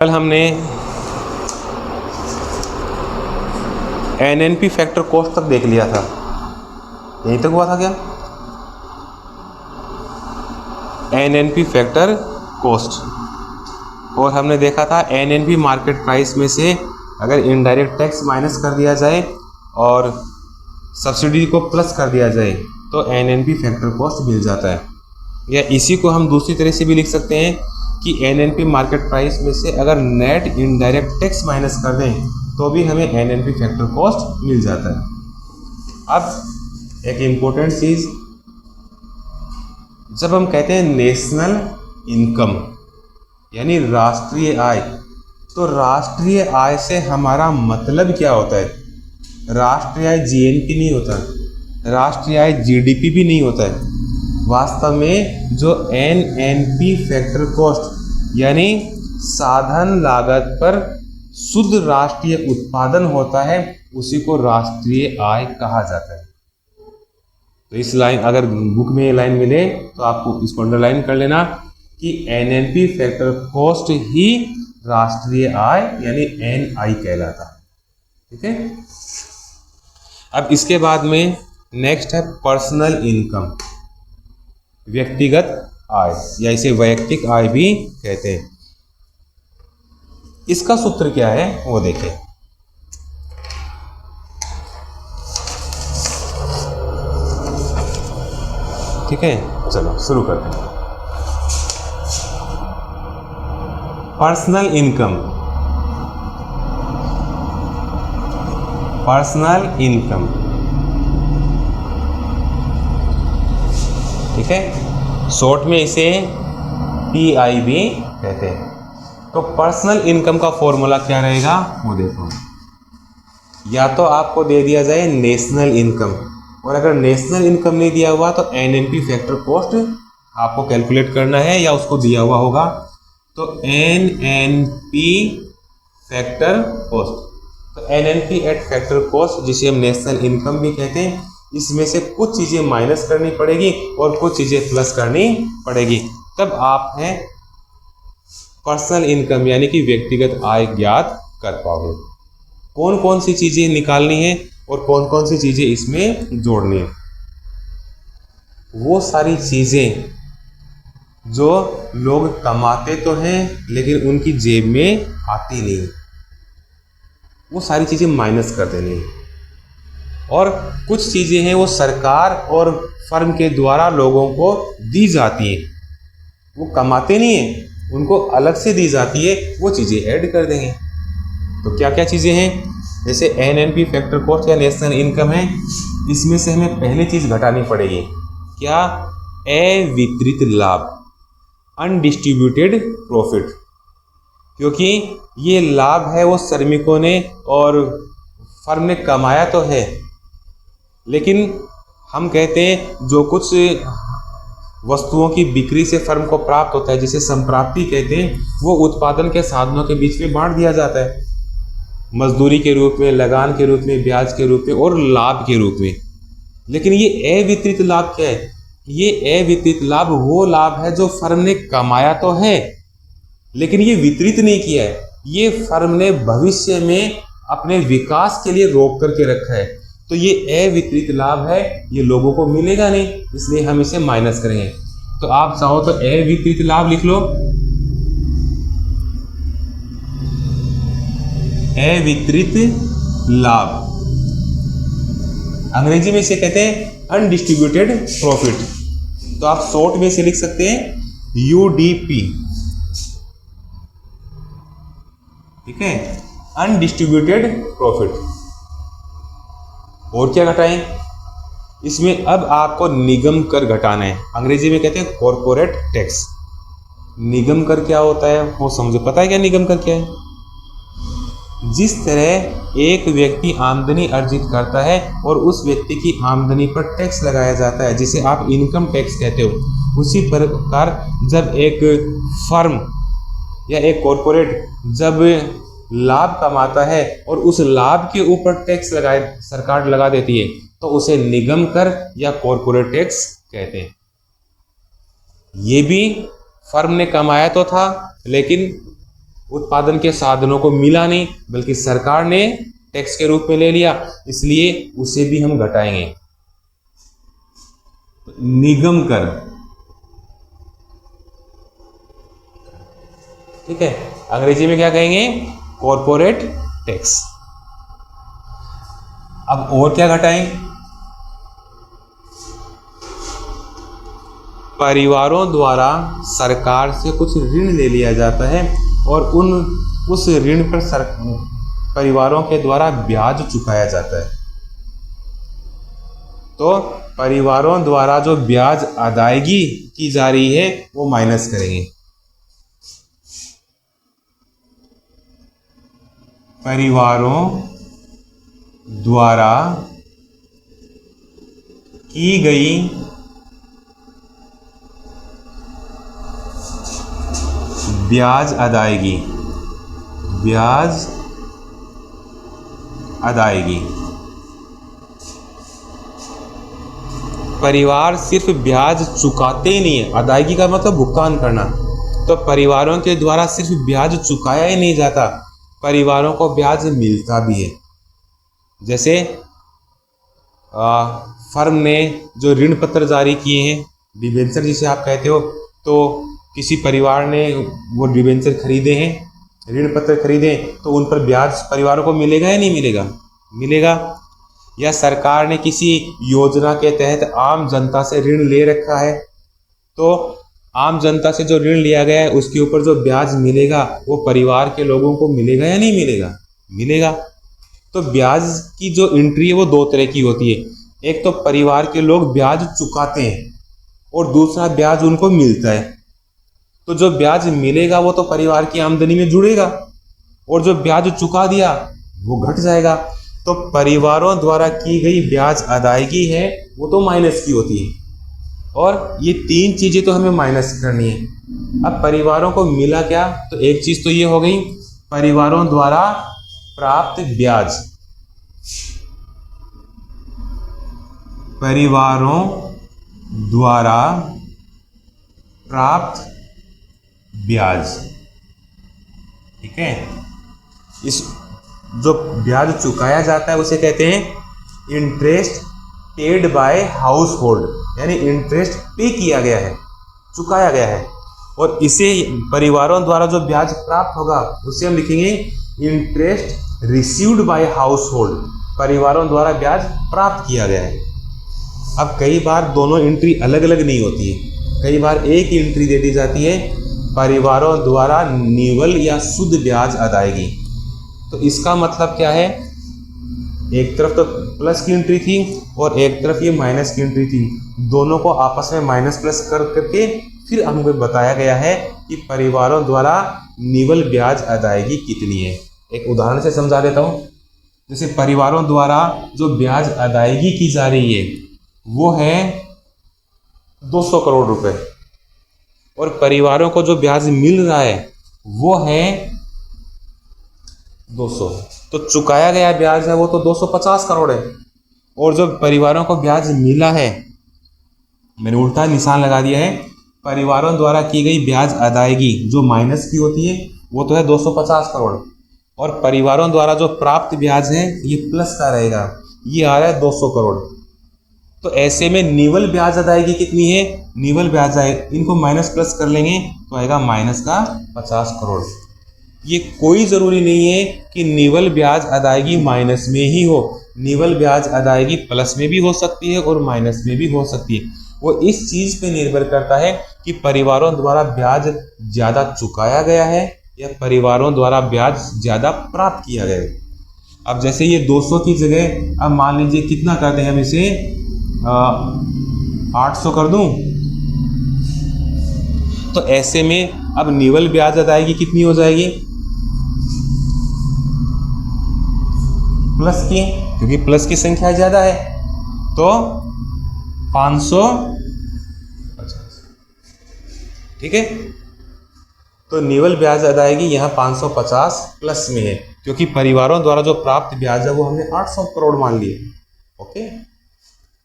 कल हमने NNP factor cost तक देख लिया था। यहीं तक हुआ था क्या? एनएनपी फैक्टर कॉस्ट, और हमने देखा था एनएनपी मार्केट प्राइस में से अगर इनडायरेक्ट टैक्स माइनस कर दिया जाए और सब्सिडी को प्लस कर दिया जाए तो एनएनपी फैक्टर कॉस्ट मिल जाता है। या इसी को हम दूसरी तरह से भी लिख सकते हैं कि एनएनपी मार्केट प्राइस में से अगर नेट इनडायरेक्ट टैक्स माइनस कर दें तो भी हमें एनएनपी फैक्टर कॉस्ट मिल जाता है। अब एक इम्पोर्टेंट चीज़, जब हम कहते हैं नेशनल इनकम यानी राष्ट्रीय आय, तो राष्ट्रीय आय से हमारा मतलब क्या होता है? राष्ट्रीय आय जीएनपी नहीं होता, राष्ट्रीय आय जीडीपी भी नहीं होता है। वास्तव में जो एनएनपी फैक्टर कॉस्ट यानी साधन लागत पर शुद्ध राष्ट्रीय उत्पादन होता है, उसी को राष्ट्रीय आय कहा जाता है। तो इस लाइन, अगर बुक में ये लाइन मिले तो आपको इसको अंडरलाइन कर लेना कि एनएनपी फैक्टर कॉस्ट ही राष्ट्रीय आय यानी एनआई कहलाता है। ठीक है। अब इसके बाद में नेक्स्ट है पर्सनल इनकम, व्यक्तिगत आय या इसे वैयक्तिक आय भी कहते हैं। इसका सूत्र क्या है वो देखें। ठीक है, चलो शुरू करते हैं। पर्सनल इनकम, पर्सनल इनकम, ठीक है, शॉर्ट में इसे पीआई भी कहते हैं। तो पर्सनल इनकम का फॉर्मूला क्या रहेगा वो देखो। या तो आपको दे दिया जाए नेशनल इनकम, और अगर नेशनल इनकम नहीं दिया हुआ तो एनएनपी फैक्टर कॉस्ट आपको कैलकुलेट करना है या उसको दिया हुआ होगा। तो एनएनपी फैक्टर कॉस्ट, तो एनएनपी एट फैक्टर कॉस्ट जिसे हम नेशनल इनकम भी कहते हैं, इसमें से कुछ चीज़ें माइनस करनी पड़ेगी और कुछ चीज़ें प्लस करनी पड़ेगी, तब आप हैं पर्सनल इनकम यानी कि व्यक्तिगत आय ज्ञात कर पाओगे। कौन कौन सी चीज़ें निकालनी है और कौन कौन सी चीज़ें इसमें जोड़नी है, वो सारी चीज़ें जो लोग कमाते तो हैं लेकिन उनकी जेब में आती नहीं, वो सारी चीज़ें माइनस कर देनी है। और कुछ चीज़ें हैं वो सरकार और फर्म के द्वारा लोगों को दी जाती हैं, वो कमाते नहीं हैं, उनको अलग से दी जाती है, वो चीज़ें ऐड कर देंगे। तो क्या क्या चीज़ें हैं? जैसे एनएनपी फैक्टर कॉस्ट या नेशनल इनकम है, इसमें से हमें पहली चीज़ घटानी पड़ेगी। क्या? अवितरित लाभ, अनडिस्ट्रीब्यूटेड प्रॉफिट, क्योंकि ये लाभ है वो श्रमिकों ने और फर्म ने कमाया तो है, लेकिन हम कहते हैं जो कुछ वस्तुओं की बिक्री से फर्म को प्राप्त होता है जिसे संप्राप्ति कहते हैं, वो उत्पादन के साधनों के बीच में बांट दिया जाता है, मजदूरी के रूप में, लगान के रूप में, ब्याज के रूप में और लाभ के रूप में। लेकिन ये अवितरित लाभ क्या है? ये अवितरित लाभ वो लाभ है जो फर्म ने कमाया तो है लेकिन ये वितरित नहीं किया है, ये फर्म ने भविष्य में अपने विकास के लिए रोक करके रखा है। तो ये अवितरित लाभ है, ये लोगों को मिलेगा नहीं, इसलिए हम इसे माइनस करेंगे। तो आप चाहो तो अवितरित लाभ लिख लो, अवितरित लाभ, अंग्रेजी में इसे कहते हैं अनडिस्ट्रीब्यूटेड प्रॉफिट। तो आप शॉर्ट में इसे लिख सकते हैं यूडीपी। ठीक है, अनडिस्ट्रीब्यूटेड प्रॉफिट। और क्या घटाएं इसमें? अब आपको निगम कर घटाना है, अंग्रेजी में कहते हैं कॉर्पोरेट टैक्स। निगम कर क्या होता है वो समझो, पता है क्या निगम कर क्या है? जिस तरह एक व्यक्ति आमदनी अर्जित करता है और उस व्यक्ति की आमदनी पर टैक्स लगाया जाता है जिसे आप इनकम टैक्स कहते हो, उसी प्रकार जब एक फर्म या एक कॉर्पोरेट जब लाभ कमाता है और उस लाभ के ऊपर टैक्स सरकार लगा देती है तो उसे निगम कर या कॉर्पोरेट टैक्स कहते हैं। ये भी फर्म ने कमाया तो था लेकिन उत्पादन के साधनों को मिला नहीं, बल्कि सरकार ने टैक्स के रूप में ले लिया, इसलिए उसे भी हम घटाएंगे। निगम कर, ठीक है, अंग्रेजी में क्या कहेंगे, कॉर्पोरेट टैक्स। अब और क्या घटाएं, परिवारों द्वारा सरकार से कुछ ऋण ले लिया जाता है और उस ऋण पर परिवारों के द्वारा ब्याज चुकाया जाता है। तो परिवारों द्वारा जो ब्याज अदायगी की जा रही है वो माइनस करेंगे। परिवारों द्वारा की गई ब्याज अदायगी, ब्याज अदायगी। परिवार सिर्फ ब्याज चुकाते ही नहीं है, अदायगी का मतलब भुगतान करना। तो परिवारों के द्वारा सिर्फ ब्याज चुकाया ही नहीं जाता, परिवारों को ब्याज मिलता भी है। जैसे फर्म ने जो ऋण पत्र जारी किए हैं, डिबेंचर जिसे आप कहते हो, तो किसी परिवार ने वो डिबेंचर खरीदे हैं, ऋण पत्र खरीदे, तो उन पर ब्याज परिवारों को मिलेगा या नहीं मिलेगा, मिलेगा। या सरकार ने किसी योजना के तहत आम जनता से ऋण ले रखा है, तो आम जनता से जो ऋण लिया गया है उसके ऊपर जो ब्याज मिलेगा वो परिवार के लोगों को मिलेगा या नहीं मिलेगा, मिलेगा। तो ब्याज की जो एंट्री है वो दो तरह की होती है, एक तो परिवार के लोग ब्याज चुकाते हैं और दूसरा ब्याज उनको मिलता है। तो जो ब्याज मिलेगा वो तो परिवार की आमदनी में जुड़ेगा और जो ब्याज चुका दिया वो घट जाएगा। तो परिवारों द्वारा की गई ब्याज अदायगी है वो तो माइनस की होती है, और ये तीन चीजें तो हमें माइनस करनी है। अब परिवारों को मिला क्या, तो एक चीज तो ये हो गई परिवारों द्वारा प्राप्त ब्याज, परिवारों द्वारा प्राप्त ब्याज, ठीक है। इस जो ब्याज चुकाया जाता है उसे कहते हैं interest paid by house hold, यानी इंटरेस्ट पे किया गया है, चुकाया गया है। और इसे परिवारों द्वारा जो ब्याज प्राप्त होगा उसे हम लिखेंगे interest received by house hold, परिवारों द्वारा ब्याज प्राप्त किया गया है। अब कई बार दोनों एंट्री अलग अलग नहीं होती है, कई बार एक ही एंट्री दे दी जाती है, परिवारों द्वारा निवल या शुद्ध ब्याज अदायगी। तो इसका मतलब क्या है, एक तरफ तो प्लस की एंट्री थी और एक तरफ ये माइनस की एंट्री थी, दोनों को आपस में माइनस प्लस करके फिर हमको बताया गया है कि परिवारों द्वारा निवल ब्याज अदायगी कितनी है। एक उदाहरण से समझा देता हूँ। जैसे परिवारों द्वारा जो ब्याज अदायगी की जा रही है वो है 200 करोड़ रुपए, और परिवारों को जो ब्याज मिल रहा है वो है 200। तो चुकाया गया ब्याज है वो तो 250 करोड़ है, और जो परिवारों को ब्याज मिला है, मैंने उल्टा निशान लगा दिया है, परिवारों द्वारा की गई ब्याज अदायगी जो माइनस की होती है वो तो है 250 करोड़, और परिवारों द्वारा जो प्राप्त ब्याज है ये प्लस का रहेगा, ये आ रहा है 200 करोड़। तो ऐसे में निवल ब्याज अदायगी कितनी है, निवल ब्याज इनको माइनस प्लस कर लेंगे तो आएगा माइनस का 50 करोड़। ये कोई ज़रूरी नहीं है कि निवल ब्याज अदायगी माइनस में ही हो, निवल ब्याज अदायगी प्लस में भी हो सकती है और माइनस में भी हो सकती है। वो इस चीज़ पे निर्भर करता है कि परिवारों द्वारा ब्याज ज़्यादा चुकाया गया है या परिवारों द्वारा ब्याज ज़्यादा प्राप्त किया गया है। अब जैसे ये 200 की जगह अब मान लीजिए कितना करते हैं हम इसे 800 कर दूं, तो ऐसे में अब निवल ब्याज अदायगी कितनी हो जाएगी, प्लस की, क्योंकि प्लस की संख्या ज्यादा है तो 550, ठीक है। तो निवल ब्याज अदायगी यहाँ 550 प्लस में है, क्योंकि परिवारों द्वारा जो प्राप्त ब्याज है वो हमने 800 करोड़ मान लिए। ओके,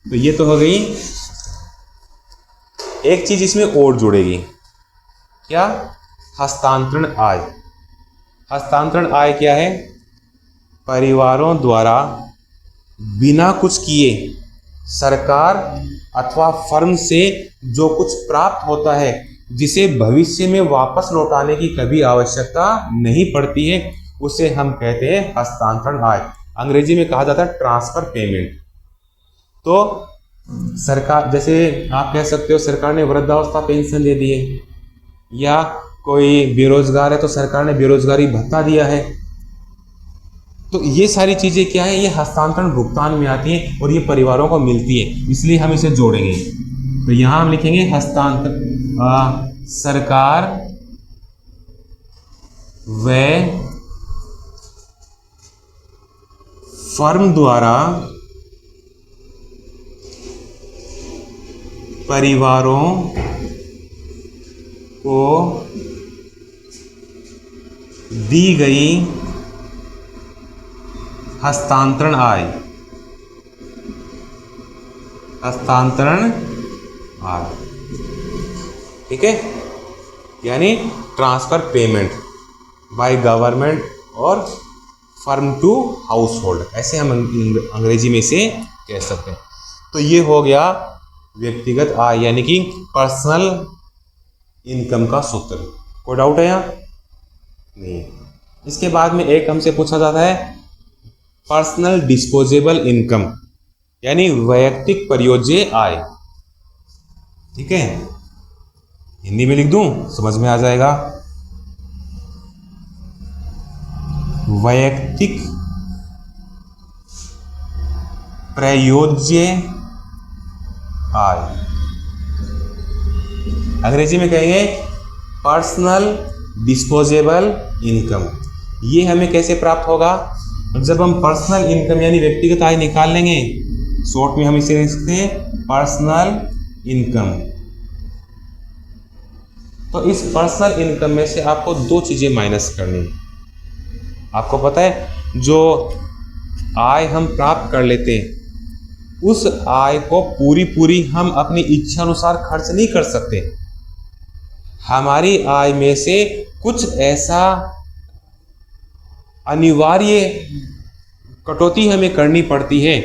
तो ये तो हो गई। एक चीज इसमें और जुड़ेगी, क्या, हस्तांतरण आय। हस्तांतरण आय क्या है? परिवारों द्वारा बिना कुछ किए सरकार अथवा फर्म से जो कुछ प्राप्त होता है, जिसे भविष्य में वापस लौटाने की कभी आवश्यकता नहीं पड़ती है, उसे हम कहते हैं हस्तांतरण आय। अंग्रेजी में कहा जाता है ट्रांसफर पेमेंट। तो सरकार, जैसे आप कह सकते हो सरकार ने वृद्धावस्था पेंशन दे दी है, या कोई बेरोजगार है तो सरकार ने बेरोजगारी भत्ता दिया है। तो ये सारी चीजें क्या है? ये हस्तांतरण भुगतान में आती हैं और ये परिवारों को मिलती है, इसलिए हम इसे जोड़ेंगे। तो यहां हम लिखेंगे हस्तांतरण, सरकार व फर्म द्वारा परिवारों को दी गई हस्तांतरण आय। हस्तांतरण आय, ठीक है, यानी ट्रांसफर पेमेंट बाय गवर्नमेंट और फर्म टू हाउस होल्ड, ऐसे हम अंग्रेजी में इसे कह सकते हैं। तो ये हो गया व्यक्तिगत आय यानी कि पर्सनल इनकम का सूत्र। कोई डाउट है यहाँ? नहीं। इसके बाद में एक हमसे पूछा जाता है पर्सनल डिस्पोजेबल इनकम, यानी वैयक्तिक प्रयोज्य आय। ठीक है, हिंदी में लिख दूं, समझ में आ जाएगा। वैयक्तिक प्रयोज्य आय, अंग्रेजी में कहेंगे पर्सनल डिस्पोजेबल इनकम। ये हमें कैसे प्राप्त होगा? जब हम पर्सनल इनकम यानी व्यक्तिगत आय निकाल लेंगे, शॉर्ट में हम इसे लिखते हैं पर्सनल इनकम। तो इस पर्सनल इनकम में से आपको दो चीजें माइनस करनी है। आपको पता है जो आय हम प्राप्त कर लेते हैं, उस आय को पूरी हम अपनी इच्छा अनुसार खर्च नहीं कर सकते। हमारी आय में से कुछ ऐसा अनिवार्य कटौती हमें करनी पड़ती है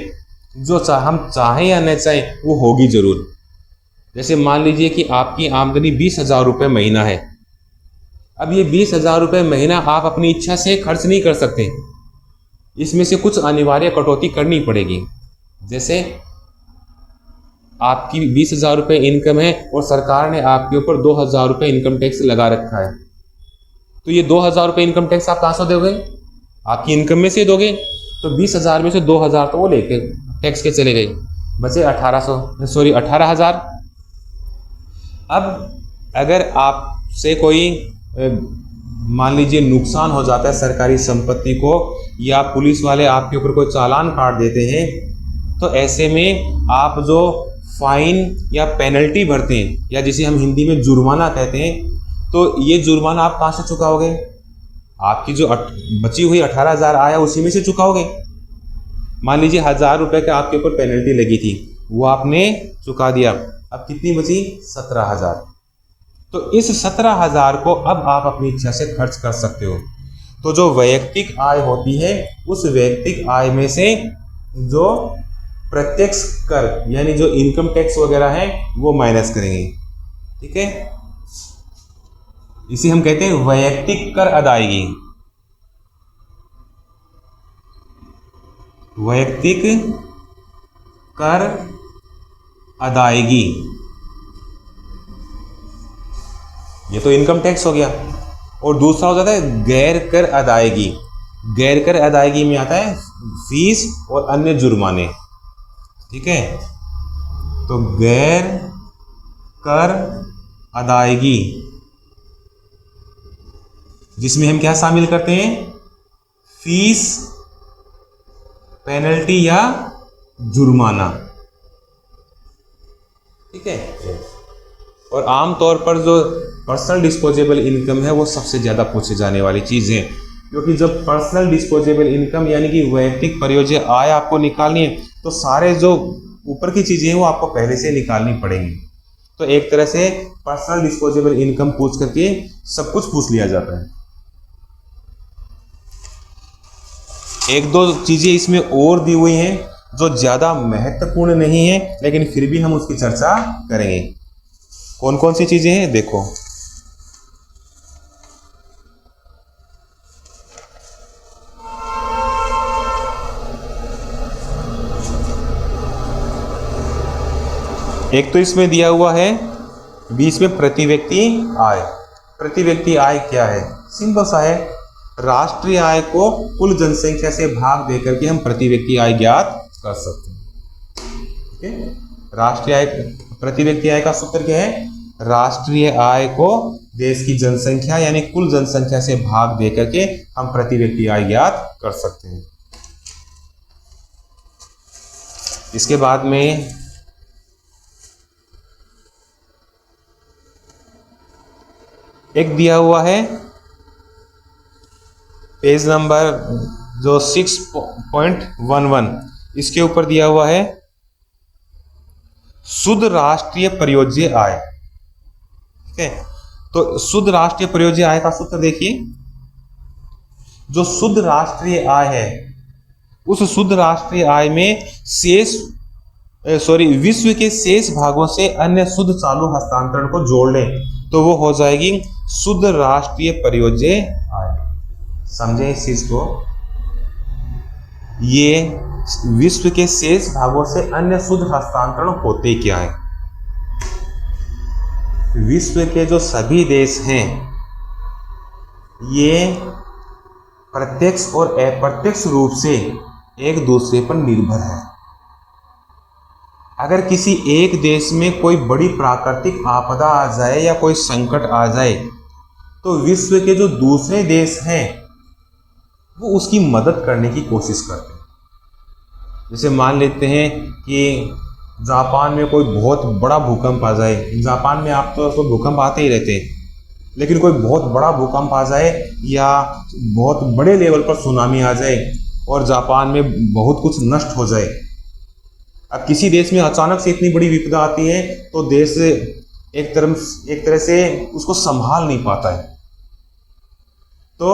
जो हम चाहें या न चाहें वो होगी जरूर। जैसे मान लीजिए कि आपकी आमदनी 20,000 रुपये महीना है। अब ये 20,000 रुपये महीना आप अपनी इच्छा से खर्च नहीं कर सकते, इसमें से कुछ अनिवार्य कटौती करनी पड़ेगी। जैसे आपकी 20,000 रुपये इनकम है और सरकार ने आपके ऊपर 2,000 रुपये इनकम टैक्स लगा रखा है, तो ये 2,000 रुपये इनकम टैक्स आप कहाँ से दोगे? आपकी इनकम में से दोगे। तो 20,000 में से 2,000 तो वो लेके टैक्स के चले गए, बचे 18,000। अब अगर आपसे कोई मान लीजिए नुकसान हो जाता है सरकारी संपत्ति को, या पुलिस वाले आपके ऊपर कोई चालान काट देते हैं, तो ऐसे में आप जो फाइन या पेनल्टी भरते हैं, या जिसे हम हिंदी में जुर्माना कहते हैं, तो ये जुर्माना आप कहाँ से चुकाओगे? आपकी जो बची हुई 18,000 आया उसी में से चुकाओगे। मान लीजिए 1,000 रुपये का आपके ऊपर पेनल्टी लगी थी, वो आपने चुका दिया। अब कितनी बची? 17,000। तो इस 17,000 को अब आप अपनी इच्छा से खर्च कर सकते हो। तो जो वैयक्तिक आय होती है, उस वैयक्तिक आय में से जो प्रत्यक्ष कर यानी जो इनकम टैक्स वगैरह है वो माइनस करेंगे। ठीक है, इसे हम कहते हैं वैयक्तिक कर अदायगी। वैयक्तिक कर अदायगी, ये तो इनकम टैक्स हो गया। और दूसरा हो जाता है गैर कर अदायगी। गैर कर अदायगी में आता है फीस और अन्य जुर्माने। ठीक है, तो गैर कर अदायगी जिसमें हम क्या शामिल करते हैं? फीस, पेनल्टी या जुर्माना। ठीक है, और आमतौर पर जो पर्सनल डिस्पोजेबल इनकम है वो सबसे ज़्यादा पूछे जाने वाली चीज़ है, क्योंकि जब पर्सनल डिस्पोजेबल इनकम यानी कि वैयक्तिक प्रयोज्य आय आपको निकालनी है, तो सारे जो ऊपर की चीज़ें हैं वो आपको पहले से निकालनी पड़ेंगी। तो एक तरह से पर्सनल डिस्पोजेबल इनकम पूछ करके सब कुछ पूछ लिया जाता है। एक दो चीजें इसमें और दी हुई हैं जो ज्यादा महत्वपूर्ण नहीं है, लेकिन फिर भी हम उसकी चर्चा करेंगे। कौन कौन सी चीजें हैं देखो। एक तो इसमें दिया हुआ है बीच में प्रति व्यक्ति आय। प्रति व्यक्ति आय क्या है? सिंपल सा है, राष्ट्रीय आय को कुल जनसंख्या से भाग देकर के हम प्रति व्यक्ति आय ज्ञात कर सकते हैं। ठीक है, राष्ट्रीय आय, प्रति व्यक्ति आय का सूत्र क्या है? राष्ट्रीय आय को देश की जनसंख्या यानी कुल जनसंख्या से भाग देकर के हम प्रति व्यक्ति आय ज्ञात कर सकते हैं। इसके बाद में एक दिया हुआ है पेज नंबर जो 6.11, इसके ऊपर दिया हुआ है शुद्ध राष्ट्रीय परियोज्य आय। ठीक है, तो शुद्ध राष्ट्रीय परियोज्य आय का सूत्र देखिए। जो शुद्ध राष्ट्रीय आय है, उस शुद्ध राष्ट्रीय आय में विश्व के शेष भागों से अन्य शुद्ध चालू हस्तांतरण को जोड़ लें तो वो हो जाएगी शुद्ध राष्ट्रीय परियोज्य आय। समझे इस चीज को? ये विश्व के शेष भागों से अन्य शुद्ध हस्तांतरण होते क्या है? विश्व के जो सभी देश हैं ये प्रत्यक्ष और अप्रत्यक्ष रूप से एक दूसरे पर निर्भर है। अगर किसी एक देश में कोई बड़ी प्राकृतिक आपदा आ जाए या कोई संकट आ जाए तो विश्व के जो दूसरे देश हैं वो उसकी मदद करने की कोशिश करते हैं। जैसे मान लेते हैं कि जापान में कोई बहुत बड़ा भूकंप आ जाए। जापान में आप तो भूकंप आते ही रहते हैं, लेकिन कोई बहुत बड़ा भूकंप आ जाए या बहुत बड़े लेवल पर सुनामी आ जाए और जापान में बहुत कुछ नष्ट हो जाए। अब किसी देश में अचानक से इतनी बड़ी विपदा आती है तो देश एक तरह से उसको संभाल नहीं पाता है। तो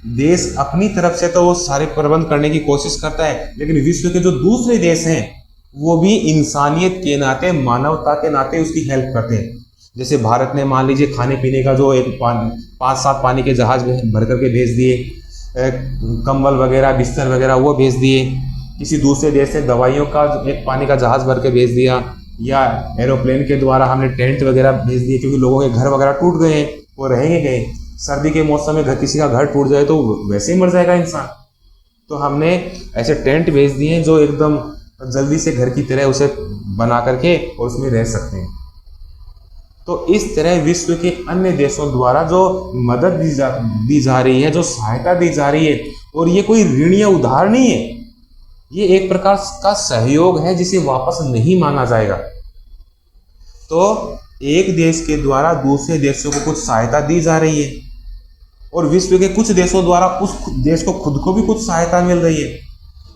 देश अपनी तरफ से तो वो सारे प्रबंध करने की कोशिश करता है, लेकिन विश्व के जो दूसरे देश हैं वो भी इंसानियत के नाते, मानवता के नाते उसकी हेल्प करते हैं। जैसे भारत ने मान लीजिए खाने पीने का जो एक 5-7 पानी के जहाज भर करके भेज दिए, कंबल वगैरह बिस्तर वगैरह वो भेज दिए। किसी दूसरे देश से दवाइयों का एक पानी का जहाज भर के भेज दिया, या एरोप्लेन के द्वारा हमने टेंट वगैरह भेज दिए, क्योंकि लोगों के घर वगैरह टूट गए हैं, वो रहेंगे कहीं। सर्दी के मौसम में किसी का घर टूट जाए तो वैसे ही मर जाएगा इंसान। तो हमने ऐसे टेंट भेज दिए हैं जो एकदम जल्दी से घर की तरह उसे बना करके और उसमें रह सकते हैं। तो इस तरह विश्व के अन्य देशों द्वारा जो मदद दी जा रही है, जो सहायता दी जा रही है, और ये कोई ऋण या उधार नहीं है, ये एक प्रकार का सहयोग है जिसे वापस नहीं मांगा जाएगा। तो एक देश के द्वारा दूसरे देशों को कुछ सहायता दी जा रही है और विश्व के कुछ देशों द्वारा उस देश को खुद को भी कुछ सहायता मिल रही है।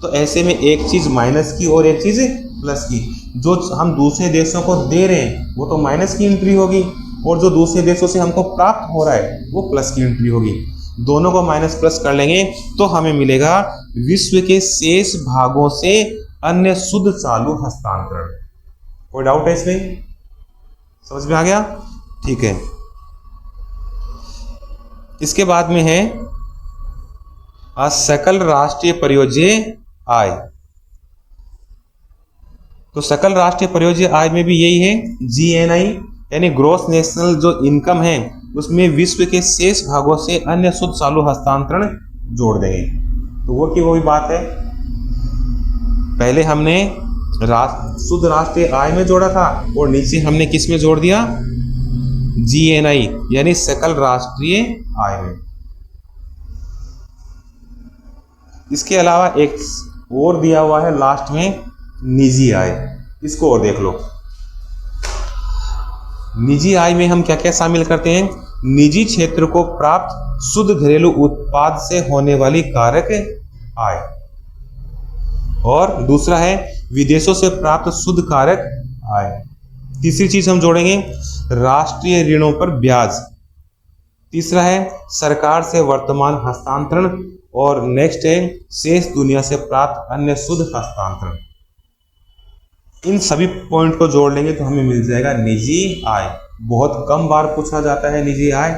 तो ऐसे में एक चीज माइनस की और एक चीज प्लस की। जो हम दूसरे देशों को दे रहे हैं वो तो माइनस की एंट्री होगी, और जो दूसरे देशों से हमको प्राप्त हो रहा है वो प्लस की एंट्री होगी। दोनों को माइनस प्लस कर लेंगे तो हमें मिलेगा विश्व के शेष भागों से अन्य शुद्ध चालू हस्तांतरण। कोई डाउट है इसमें? समझ में आ गया? ठीक है। इसके बाद में है सकल राष्ट्रीय परियोज्य आय। तो सकल राष्ट्रीय परियोज्य आय में भी यही है, GNI यानी ग्रॉस नेशनल जो इनकम है उसमें विश्व के शेष भागों से अन्य शुद्ध चालू हस्तांतरण जोड़ देंगे। तो वो की वो भी बात है, पहले हमने शुद्ध राष्ट्रीय आय में जोड़ा था और नीचे हमने किस में जोड़ दिया? GNI यानी सकल राष्ट्रीय आय में। इसके अलावा एक और दिया हुआ है लास्ट में, निजी आय। इसको और देख लो। निजी आय में हम क्या क्या शामिल करते हैं? निजी क्षेत्र को प्राप्त शुद्ध घरेलू उत्पाद से होने वाली कारक आय, और दूसरा है विदेशों से प्राप्त शुद्ध कारक आय। तीसरी चीज हम जोड़ेंगे राष्ट्रीय ऋणों पर ब्याज। तीसरा है सरकार से वर्तमान हस्तांतरण और नेक्स्ट है शेष दुनिया से प्राप्त अन्य शुद्ध हस्तांतरण। इन सभी पॉइंट को जोड़ लेंगे तो हमें मिल जाएगा निजी आय। बहुत कम बार पूछा जाता है निजी आय,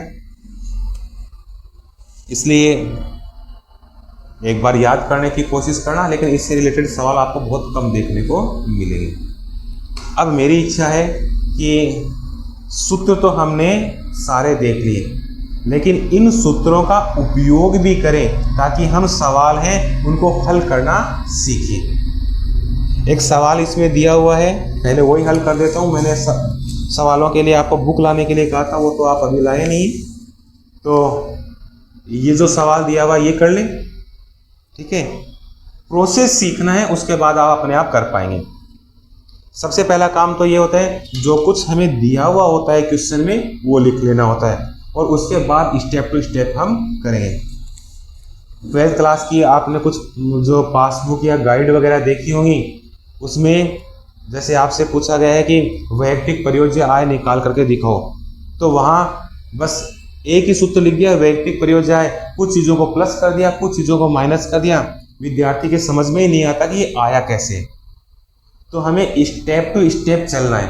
इसलिए एक बार याद करने की कोशिश करना, लेकिन इससे रिलेटेड सवाल आपको बहुत कम देखने को मिलेंगे। अब मेरी इच्छा है कि सूत्र तो हमने सारे देख लिए, लेकिन इन सूत्रों का उपयोग भी करें ताकि हम सवाल हैं उनको हल करना सीखें। एक सवाल इसमें दिया हुआ है, पहले वही हल कर देता हूँ। मैंने सवालों के लिए आपको बुक लाने के लिए कहा था, वो तो आप अभी लाए नहीं, तो ये जो सवाल दिया हुआ ये कर लें, ठीक है। प्रोसेस सीखना है, उसके बाद आप अपने आप कर पाएंगे। सबसे पहला काम तो ये होता है, जो कुछ हमें दिया हुआ होता है क्वेश्चन में वो लिख लेना होता है, और उसके बाद स्टेप टू स्टेप हम करेंगे। 12th क्लास की आपने कुछ जो पासबुक या गाइड वगैरह देखी होंगी, उसमें जैसे आपसे पूछा गया है कि वैयक्तिक परियोज्य आय निकाल करके दिखाओ, तो वहाँ बस एक ही सूत्र लिख दिया, वैयक्तिक परियोज्य आय, कुछ चीज़ों को प्लस कर दिया, कुछ चीज़ों को माइनस कर दिया। विद्यार्थी के समझ में ही नहीं आता कि ये आया कैसे। तो हमें स्टेप टू स्टेप चलना है,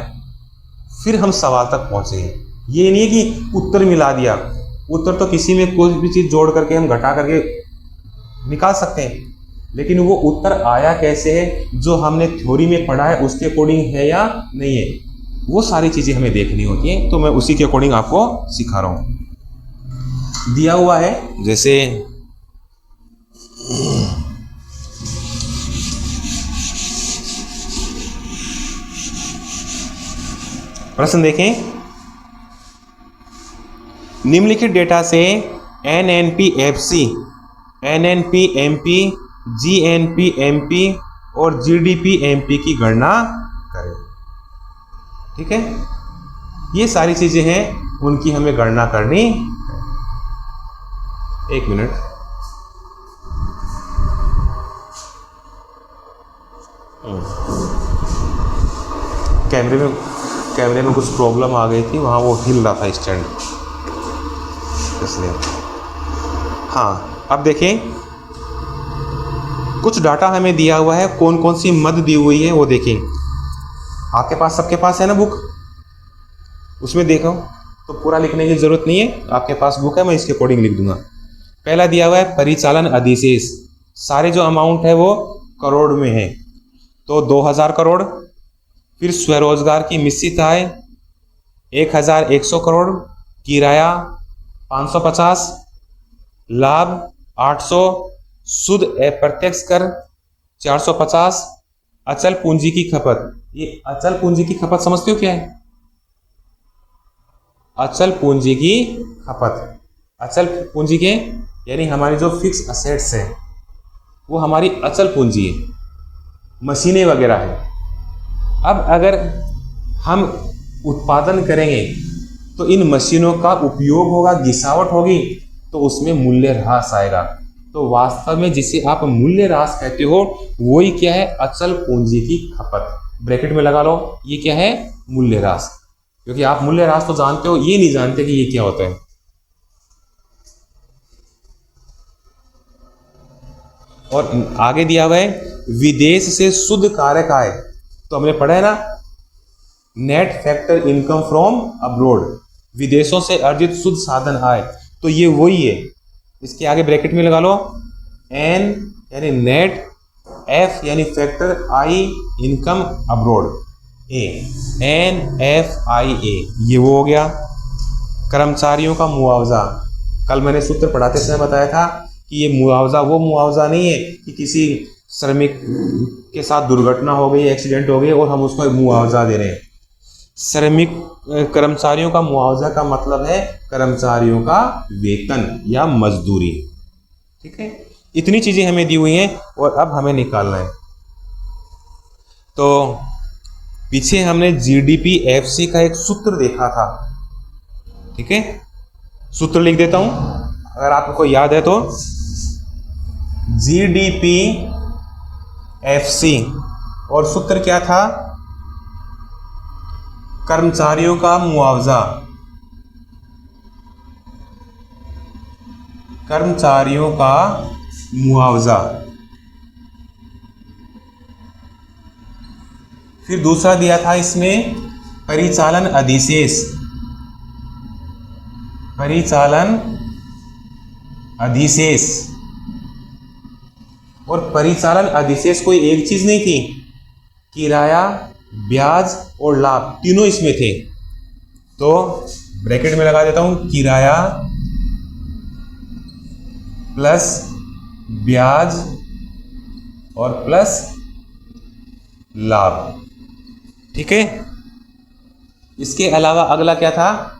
फिर हम सवाल तक पहुँचेंगे। ये नहीं है कि उत्तर मिला दिया, उत्तर तो किसी में कोई भी चीज़ जोड़ करके हम घटा करके निकाल सकते हैं, लेकिन वो उत्तर आया कैसे है, जो हमने थ्योरी में पढ़ा है उसके अकॉर्डिंग है या नहीं है, वो सारी चीज़ें हमें देखनी होती हैं। तो मैं उसी के अकॉर्डिंग आपको सिखा रहा हूँ। दिया हुआ है जैसे प्रश्न देखें, निम्नलिखित डेटा से NNP-FC, NNP-MP, GNP-MP और GDP-MP की गणना करें। ठीक है, ये सारी चीजें हैं, उनकी हमें गणना करनी है। एक मिनट, कैमरे में कुछ प्रॉब्लम आ गई थी, वहाँ वो हिल रहा था स्टैंड, इसलिए। हाँ, अब देखें, कुछ डाटा हमें दिया हुआ है, कौन कौन सी मद दी हुई है वो देखें। आपके पास, सबके पास है ना बुक, उसमें देखो, तो पूरा लिखने की जरूरत नहीं है, आपके पास बुक है, मैं इसके अकॉर्डिंग लिख दूंगा। पहला दिया हुआ है परिचालन अधिशेष, सारे जो अमाउंट है वो करोड़ में है, तो 2000 करोड़। फिर स्वरोजगार की मिश्रित आय 1100 करोड़, किराया 550, लाभ 800, शुद्ध अप्रत्यक्ष कर 450, अचल पूंजी की खपत। ये अचल पूंजी की खपत समझते हो क्या है? अचल पूंजी की खपत, अचल पूंजी के यानी हमारी जो फिक्स असेट्स है वो हमारी अचल पूंजी है, मशीनें वगैरह है। अब अगर हम उत्पादन करेंगे तो इन मशीनों का उपयोग होगा, घिसावट होगी, तो उसमें मूल्यह्रास आएगा। तो वास्तव में जिसे आप मूल्यह्रास कहते हो वही क्या है? अचल पूंजी की खपत। ब्रैकेट में लगा लो, ये क्या है? मूल्यह्रास। क्योंकि आप मूल्यह्रास तो जानते हो, ये नहीं जानते कि ये क्या होता है। और आगे दिया हुआ है विदेश से शुद्ध कारक आय, तो हमने पढ़ा है ना, net factor income from abroad, विदेशों से अर्जित शुद्ध साधन आय, तो ये वही है। इसके आगे ब्रैकेट में लगा लो एन यानी नेट, एफ यानी फैक्टर, आई इनकम अब्रोड, ए NFIA, ये वो हो गया। कर्मचारियों का मुआवजा, कल मैंने सूत्र पढ़ाते समय बताया था कि ये मुआवजा वो मुआवजा नहीं है कि किसी श्रमिक के साथ दुर्घटना हो गई, एक्सीडेंट हो गई और हम उसको मुआवजा दे रहे हैं। श्रमिक कर्मचारियों का मुआवजा का मतलब है कर्मचारियों का वेतन या मजदूरी। ठीक है, इतनी चीजें हमें दी हुई हैं और अब हमें निकालना है। तो पीछे हमने GDP-FC का एक सूत्र देखा था। ठीक है, सूत्र लिख देता हूं अगर आपको याद है तो। GDP-FC और सूत्र क्या था? कर्मचारियों का मुआवजा, कर्मचारियों का मुआवजा। फिर दूसरा दिया था इसमें परिचालन अधिशेष। परिचालन अधिशेष, और परिचालन अधिशेष कोई एक चीज नहीं थी, किराया, ब्याज और लाभ तीनों इसमें थे। तो ब्रैकेट में लगा देता हूं, किराया प्लस ब्याज और प्लस लाभ। ठीक है। इसके अलावा अगला क्या था,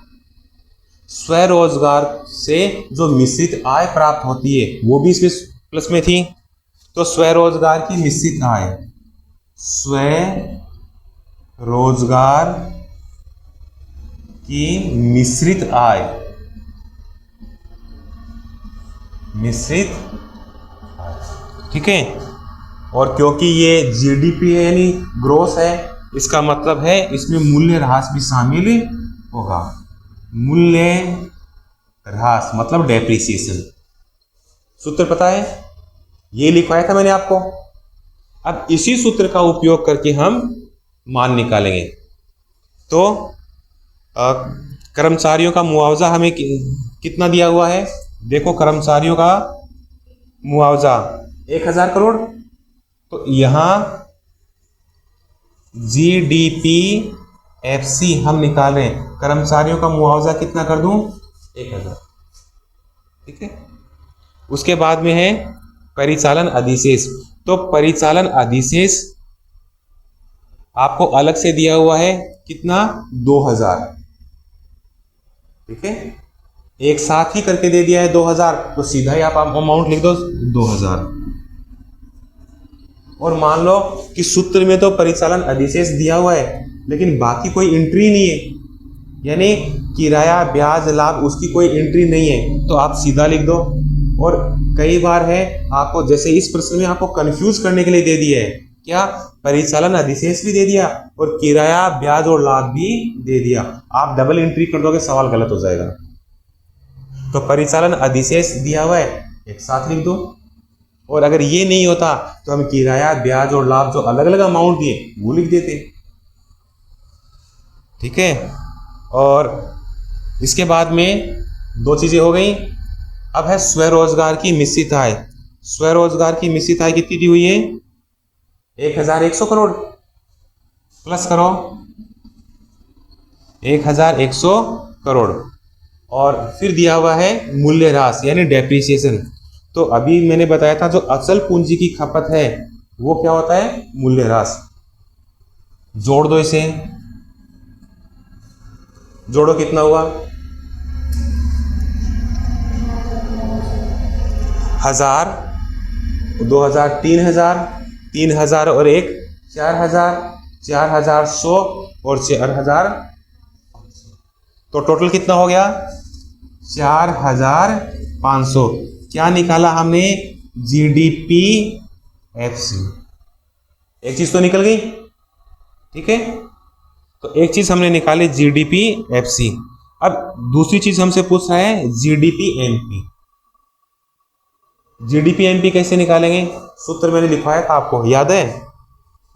स्वरोजगार से जो मिश्रित आय प्राप्त होती है वो भी इसमें प्लस में थी। तो स्वरोजगार की मिश्रित आय, स्वरोजगार की मिश्रित आय, मिश्रित, ठीक है। और क्योंकि ये जीडीपी है यानी ग्रोस है, इसका मतलब है इसमें मूल्य ह्रास भी शामिल होगा। मूल्य ह्रास मतलब डेप्रिसिएशन। सूत्र पता है, ये लिखवाया था मैंने आपको। अब इसी सूत्र का उपयोग करके हम मान निकालेंगे। तो कर्मचारियों का मुआवजा हमें कितना दिया हुआ है, देखो कर्मचारियों का मुआवजा 1000 करोड़। तो यहां GDP-FC हम निकालें, कर्मचारियों का मुआवजा कितना कर दूं, 1000। ठीक है। उसके बाद में है परिचालन अधिशेष। तो परिचालन अधिशेष आपको अलग से दिया हुआ है, कितना, 2000। ठीक है, एक साथ ही करके दे दिया है 2000, तो सीधा ही आप अमाउंट लिख दो 2000। और मान लो कि सूत्र में तो परिचालन अधिशेष दिया हुआ है लेकिन बाकी कोई एंट्री नहीं है, यानी किराया, ब्याज, लाभ उसकी कोई एंट्री नहीं है, तो आप सीधा लिख दो। और कई बार है आपको, जैसे इस प्रश्न में आपको कंफ्यूज करने के लिए दे दिया है, क्या, परिचालन अधिशेष भी दे दिया और किराया, ब्याज और लाभ भी दे दिया। आप डबल एंट्री कर दोगे, सवाल गलत हो जाएगा। तो परिचालन अधिशेष दिया हुआ है, एक साथ लिख दो। और अगर ये नहीं होता तो हम किराया, ब्याज और लाभ जो अलग अलग अमाउंट दिए वो लिख देते। ठीक है। और इसके बाद में दो चीजें हो गई। अब है स्वरोजगार की मिश्रित आय। स्वरोजगार की मिश्रित आय कितनी दी हुई है, 1100 करोड़। प्लस करो 1100 करोड़। और फिर दिया हुआ है मूल्यह्रास यानी डेप्रिसिएशन। तो अभी मैंने बताया था जो अचल पूंजी की खपत है वो क्या होता है, मूल्यह्रास। जोड़ दो इसे, जोड़ो कितना हुआ, 1000, 2000, 3000, 3000 और 1, 4000, 4100 और 4000, तो टोटल कितना हो गया, 4500। क्या निकाला हमने, GDP-FC। एक चीज तो निकल गई। ठीक है, तो एक चीज हमने निकाली GDP-FC। अब दूसरी चीज हमसे पूछ रहा है GDP-MP। GDP-MP कैसे निकालेंगे, सूत्र मैंने लिखवाया था आपको, याद है।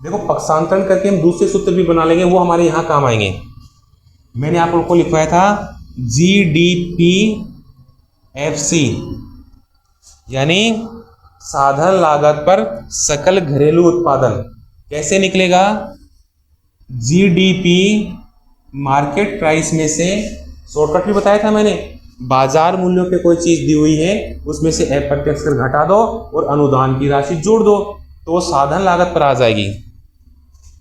देखो पक्षांतरण करके हम दूसरे सूत्र भी बना लेंगे, वो हमारे यहां काम आएंगे। मैंने आप लोगों को लिखवाया था GDP-FC यानी साधन लागत पर सकल घरेलू उत्पादन। कैसे निकलेगा, GDP मार्केट प्राइस में से, शॉर्टकट भी बताया था मैंने, बाजार मूल्यों पे कोई चीज दी हुई है उसमें से अप्रत्यक्ष कर घटा दो और अनुदान की राशि जोड़ दो तो वो साधन लागत पर आ जाएगी।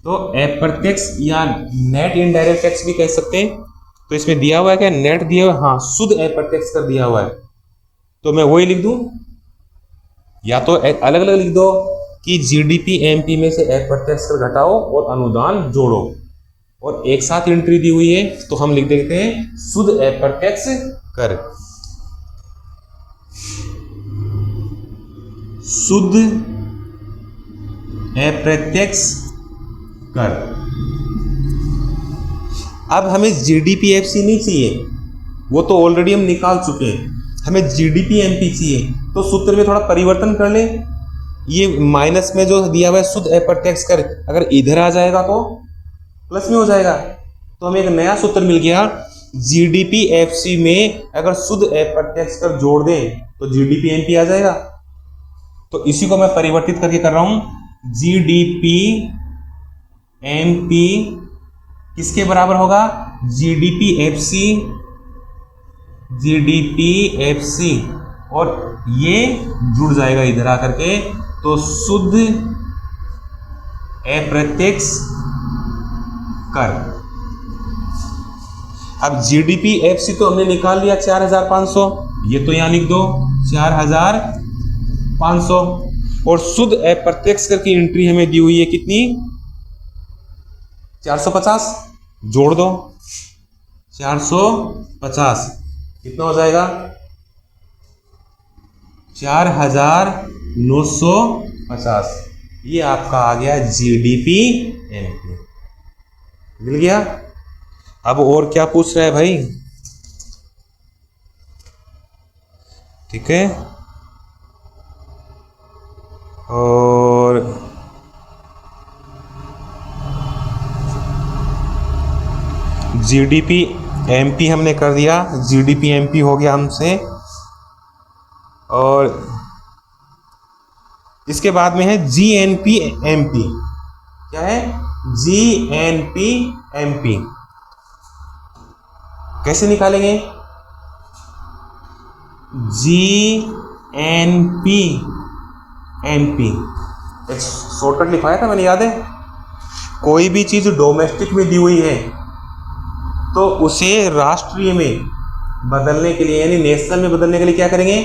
तो अप्रत्यक्ष या नेट इनडायरेक्ट टैक्स भी कह सकते हैं। तो इसमें दिया हुआ है क्या, नेट दिया हुआ है, हाँ, शुद्ध अप्रत्यक्ष कर दिया हुआ है। तो मैं वही लिख दूं, या तो अलग अलग लिख दो कि GDP-MP में से अप्रत्यक्ष कर घटाओ और अनुदान जोड़ो, और एक साथ एंट्री दी हुई है तो हम लिख देते हैं शुद्ध अप्रत्यक्ष कर। शुद्ध अप्रत्यक्ष कर। अब हमें GDP-FC नहीं चाहिए, वो तो ऑलरेडी हम निकाल चुके हैं। हमें जीडीपी एमपी चाहिए, तो सूत्र में थोड़ा परिवर्तन कर ले। ये माइनस में जो दिया हुआ है शुद्ध अप्रत्यक्ष कर, अगर इधर आ जाएगा तो प्लस में हो जाएगा। तो हमें एक नया सूत्र मिल गया, जीडीपी एफसी में अगर शुद्ध अप्रत्यक्ष कर जोड़ दें तो जीडीपी एमपी आ जाएगा। तो इसी को मैं परिवर्तित करके कर रहा हूं, जीडीपी एमपी किसके बराबर होगा, जीडीपी एफसी, जीडीपी एफसी, और ये जुड़ जाएगा इधर आकर के, तो शुद्ध अप्रत्यक्ष कर। अब जीडीपी एफसी तो हमने निकाल लिया 4500, ये तो यहां लिख दो 4500, और शुद्ध अप्रत्यक्ष कर की एंट्री हमें दी हुई है कितनी, 450, जोड़ दो 450, कितना हो जाएगा 4950। ये आपका आ गया जीडीपी एमपी, मिल गया। अब और क्या पूछ रहा है भाई, ठीक है, और जीडीपी एमपी हमने कर दिया, जीडीपी एमपी हो गया हमसे, और इसके बाद में है जीएनपी एमपी। क्या है, जीएनपी एमपी कैसे निकालेंगे, जीएनपी एमपी एक शॉर्टकट लिखवाया था मैंने, याद है। कोई भी चीज डोमेस्टिक में दी हुई है तो उसे राष्ट्रीय में बदलने के लिए, यानी नेशनल में बदलने के लिए क्या करेंगे,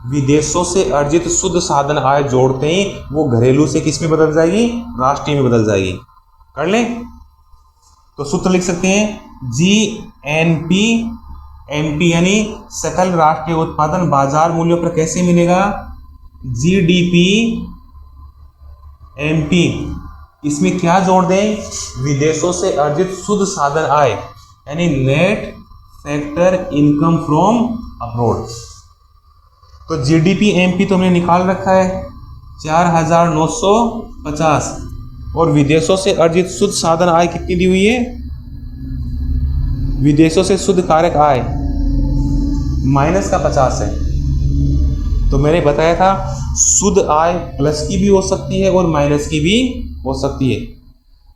विदेशों से अर्जित शुद्ध साधन आय जोड़ते ही वो घरेलू से किस में बदल जाएगी, राष्ट्रीय में बदल जाएगी। कर लें तो सूत्र लिख सकते हैं, जीएनपी एमपी यानी सकल राष्ट्रीय उत्पादन बाजार मूल्यों पर कैसे मिलेगा, जीडीपी एमपी, इसमें क्या जोड़ दें, विदेशों से अर्जित शुद्ध साधन आय, यानी net factor income from abroad. तो जीडीपी एमपी तो हमने निकाल रखा है 4950, और विदेशों से अर्जित शुद्ध साधन आय कितनी दी हुई है, विदेशों से शुद्ध कारक आय माइनस का 50 है। तो मैंने बताया था शुद्ध आय प्लस की भी हो सकती है और माइनस की भी हो सकती है।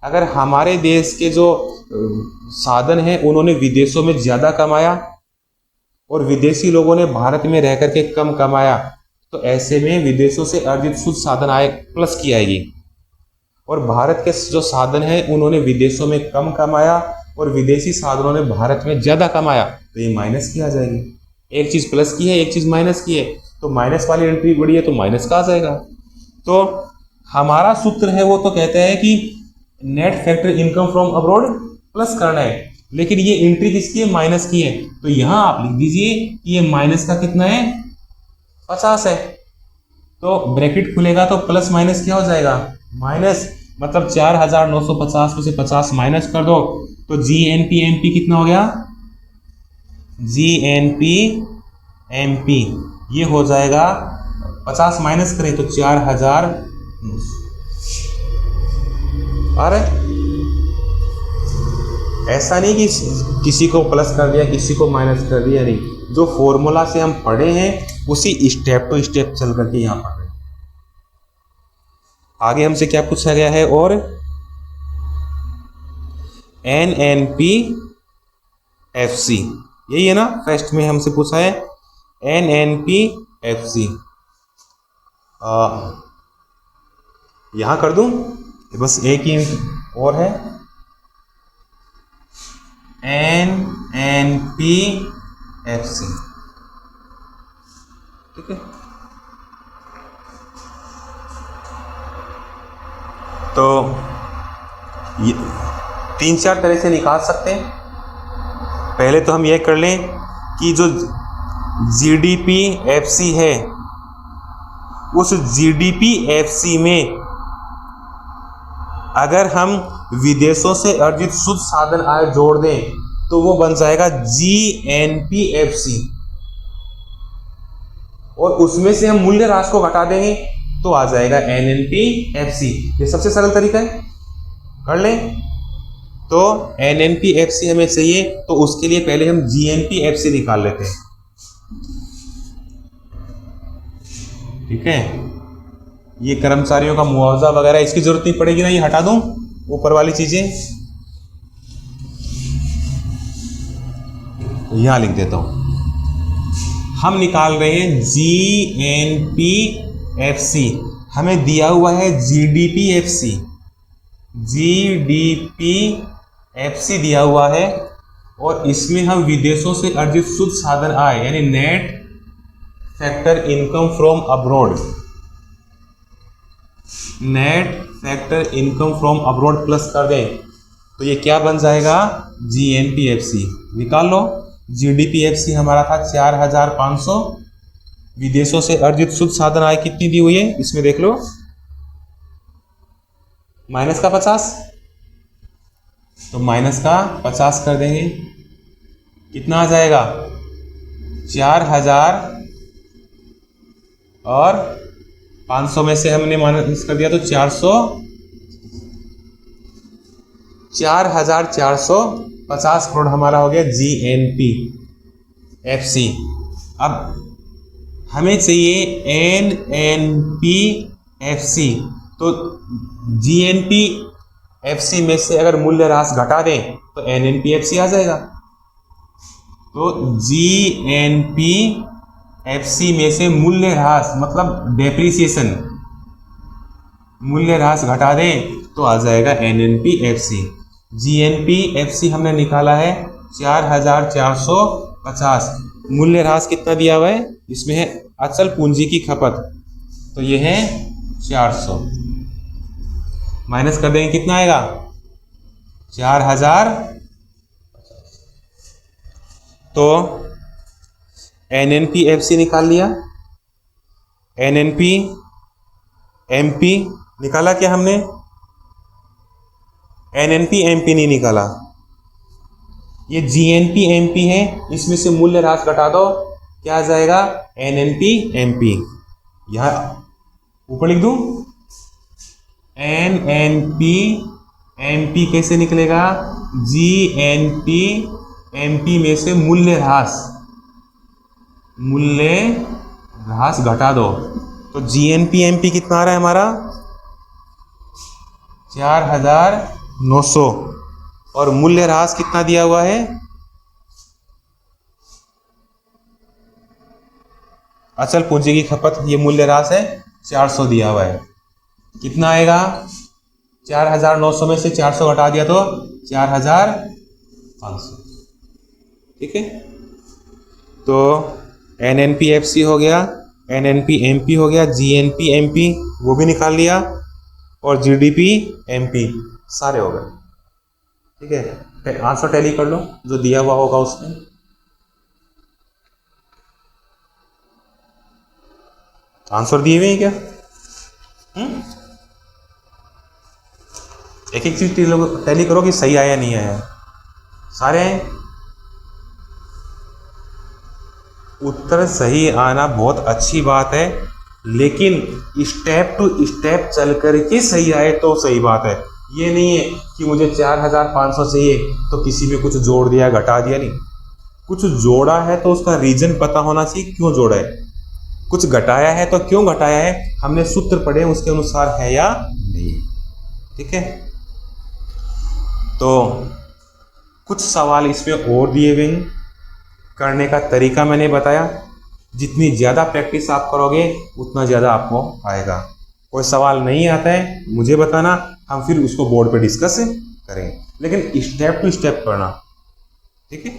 अगर हमारे देश के जो साधन हैं उन्होंने विदेशों में ज़्यादा कमाया और विदेशी लोगों ने भारत में रह करके कम कमाया, तो ऐसे में विदेशों से अर्जित शुद्ध साधन आय प्लस की आएगी। और भारत के जो साधन हैं उन्होंने विदेशों में कम कमाया और विदेशी साधनों ने भारत में ज़्यादा कमाया, तो ये माइनस की आ जाएगी। एक चीज़ प्लस की है, एक चीज़ माइनस की है, तो माइनस वाली एंट्री बड़ी है तो माइनस का आ जाएगा। तो हमारा सूत्र है वो तो कहता है कि net factor income from abroad plus करना है, लेकिन ये एंट्री किसकी है, माइनस की है। तो यहां आप लिख दीजिए कि ये माइनस का कितना है, 50 है। तो ब्रैकेट खुलेगा तो प्लस माइनस क्या हो जाएगा, माइनस, मतलब 4950 में से 50 माइनस कर दो तो जीएनपी एमपी कितना हो गया, जीएनपी एमपी ये हो जाएगा 50 माइनस करें तो 4000। अरे ऐसा नहीं कि किसी को प्लस कर दिया किसी को माइनस कर दिया, नहीं, जो फॉर्मूला से हम पढ़े हैं उसी स्टेप टू स्टेप चल करके यहां पढ़ रहे हैं। आगे हमसे क्या पूछा गया है, और एनएनपी एफसी, यही है ना, फर्स्ट में हमसे पूछा है एनएनपी एफसी। यहां कर दूं, बस एक ही और है, एनएनपी एफसी, ठीक है। तो ये 3-4 तरह से निकाल सकते हैं। पहले तो हम ये कर लें कि जो जीडीपी एफसी है उस जीडीपी एफसी में अगर हम विदेशों से अर्जित शुद्ध साधन आय जोड़ दें तो वो बन जाएगा जीएनपी एफसी। और उसमें से हम मूल्य ह्रास को घटा देंगे तो आ जाएगा NNPFC। ये सबसे सरल तरीका है, कर लें। तो NNPFC हमें चाहिए, तो उसके लिए पहले हम GNPFC निकाल लेते हैं। ठीक है, ये कर्मचारियों का मुआवजा वगैरह इसकी जरूरत नहीं पड़ेगी ना, ये हटा दूं ऊपर वाली चीजें, यहां लिख देता हूं। हम निकाल रहे हैं GNPFC, हमें दिया हुआ है GDPFC, GDPFC दिया हुआ है, और इसमें हम विदेशों से अर्जित शुद्ध साधन आय यानी net factor income from abroad, net factor income from abroad plus कर दें तो ये क्या बन जाएगा, GNPFC। निकाल लो। GDPFC हमारा था 4500, विदेशों से अर्जित शुद्ध साधन आय कितनी दी हुई है इसमें देख लो, माइनस का 50, तो माइनस का 50 कर देंगे, कितना आ जाएगा 4000, और 500 में से हमने माइनस कर दिया तो 4450 करोड़ हमारा हो गया GNPFC। अब हमें चाहिए NNPFC, तो GNPFC में से अगर मूल्य ह्रास घटा दें तो NNPFC आ जाएगा। तो GNPFC में से मूल्य ह्रास मतलब डेप्रिसिएशन, मूल्य ह्रास घटा दें तो आ जाएगा NNPFC। GNPFC हमने निकाला है 4450, मूल्य ह्रास कितना दिया हुआ है इसमें है अचल पूंजी की खपत, तो ये है 400, माइनस कर देंगे कितना आएगा 4000, तो NNPFC निकाल लिया। NNPMP निकाला क्या हमने, NNPMP नहीं निकाला, ये GNPMP है, इसमें से मूल्य ह्रास घटा दो क्या आ जाएगा NNPMP। यहां ऊपर लिख दूं, NNPMP कैसे निकलेगा, GNPMP में से मूल्य ह्रास घटा दो, तो GNPMP कितना आ रहा है हमारा 4900, और मूल्य ह्रास कितना दिया हुआ है, अचल पूंजी की खपत, ये मूल्य ह्रास है 400 दिया हुआ है, कितना आएगा 4900 में से 400 घटा दिया तो 4500। ठीक है, तो NNPFC हो गया, NNPMP हो गया, GNPMP वो भी निकाल लिया, और GDPMP सारे हो गए। ठीक है, आंसर टैली कर लो जो दिया हुआ होगा उसमें। आंसर दिए हुए हैं क्या, एक एक चीज टैली करो कि सही आया नहीं आया, सारे हैं। उत्तर सही आना बहुत अच्छी बात है, लेकिन स्टेप टू स्टेप चल करके सही आए तो सही बात है। ये नहीं है कि मुझे 4500 चाहिए तो किसी में कुछ जोड़ दिया घटा दिया, नहीं, कुछ जोड़ा है तो उसका रीजन पता होना चाहिए क्यों जोड़ा है, कुछ घटाया है तो क्यों घटाया है, हमने सूत्र पढ़े उसके अनुसार है या नहीं। ठीक है, तो कुछ सवाल इसमें और दिए हुए हैं, करने का तरीका मैंने बताया, जितनी ज़्यादा प्रैक्टिस आप करोगे उतना ज़्यादा आपको आएगा। कोई सवाल नहीं आता है मुझे बताना, हम फिर उसको बोर्ड पे डिस्कस करेंगे, लेकिन स्टेप टू स्टेप करना। ठीक है।